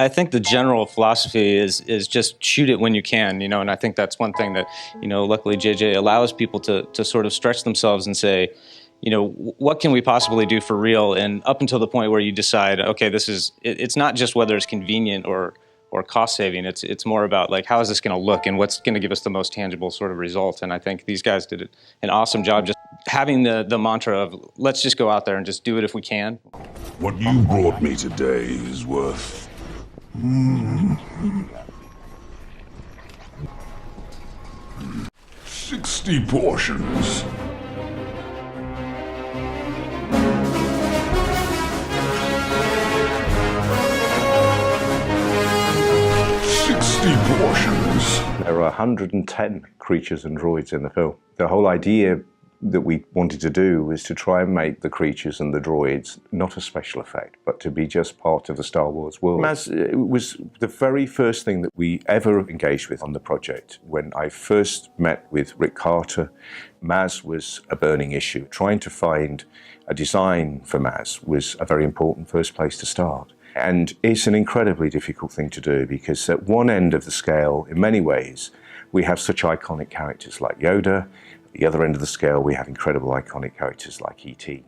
I think the general philosophy is just shoot it when you can, and I think that's one thing that, luckily JJ allows people to sort of stretch themselves and say, what can we possibly do for real? And up until the point where you decide, okay, it's not just whether it's convenient or cost saving. It's more about like, how is this going to look and what's going to give us the most tangible sort of result. And I think these guys did an awesome job just having the mantra of let's just go out there and just do it if we can. What you brought me today is worth 60 portions. Portions. There are 110 creatures and droids in the film. The whole idea that we wanted to do was to try and make the creatures and the droids not a special effect, but to be just part of the Star Wars world. It was the very first thing that we ever engaged with on the project. When I first met with Rick Carter, Maz was a burning issue. Trying to find a design for Maz was a very important first place to start. And it's an incredibly difficult thing to do because at one end of the scale, in many ways, we have such iconic characters like Yoda. At the other end of the scale, we have incredible iconic characters like E.T.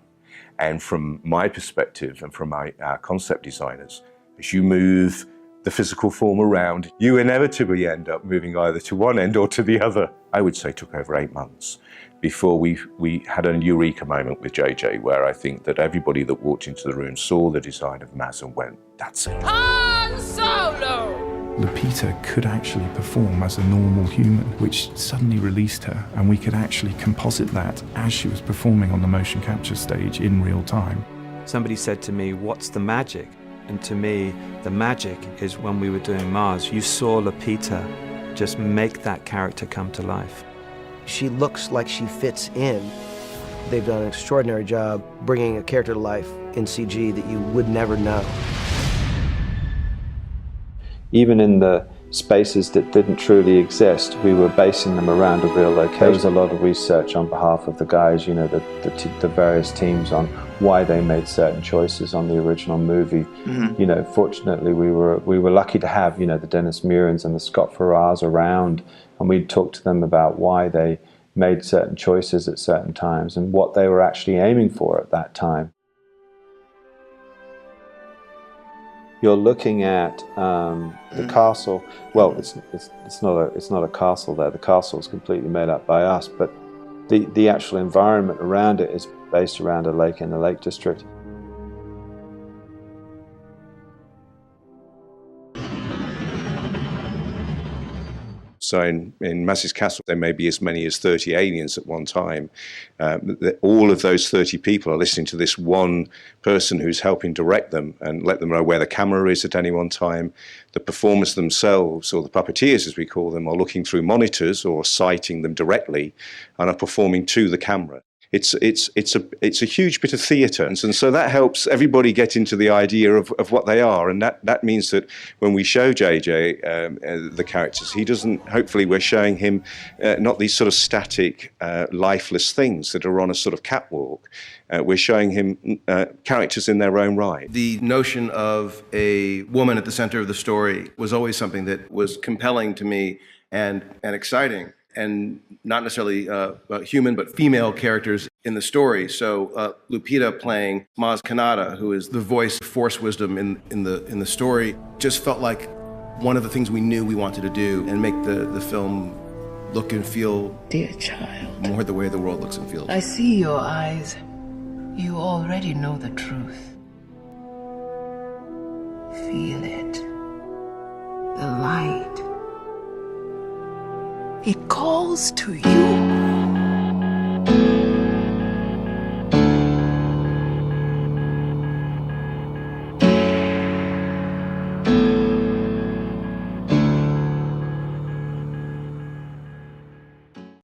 And from my perspective and from our concept designers, as you move the physical form around, you inevitably end up moving either to one end or to the other. I would say it took over 8 months before we had a eureka moment with JJ, where I think that everybody that walked into the room saw the design of Maz and went, that's it. Han Solo! Lupita could actually perform as a normal human, which suddenly released her, and we could actually composite that as she was performing on the motion capture stage in real time. Somebody said to me, what's the magic? And to me, the magic is when we were doing Mars, you saw Lupita just make that character come to life. She looks like she fits in. They've done an extraordinary job bringing a character to life in CG that you would never know. Even in the spaces that didn't truly exist, we were basing them around a real location. There was a lot of research on behalf of the guys, the various teams on why they made certain choices on the original movie. Mm-hmm. Fortunately, we were lucky to have, the Dennis Murans and the Scott Farrars around, and we'd talk to them about why they made certain choices at certain times and what they were actually aiming for at that time. You're looking at the castle. Well, it's not a castle there. The castle is completely made up by us, but the actual environment around it is based around a lake in the Lake District. So in Maz's castle, there may be as many as 30 aliens at one time. All of those 30 people are listening to this one person who's helping direct them and let them know where the camera is at any one time. The performers themselves, or the puppeteers as we call them, are looking through monitors or sighting them directly and are performing to the camera. It's a huge bit of theatre, and so that helps everybody get into the idea of what they are, and that means that when we show JJ the characters, he doesn't. Hopefully, we're showing him not these sort of static, lifeless things that are on a sort of catwalk. We're showing him characters in their own right. The notion of a woman at the center of the story was always something that was compelling to me and exciting. And not necessarily human, but female characters in the story. So Lupita playing Maz Kanata, who is the voice of Force wisdom in the story, just felt like one of the things we knew we wanted to do and make the film look and feel, dear child, more the way the world looks and feels. I see your eyes. You already know the truth. Feel it. The light. It calls to you.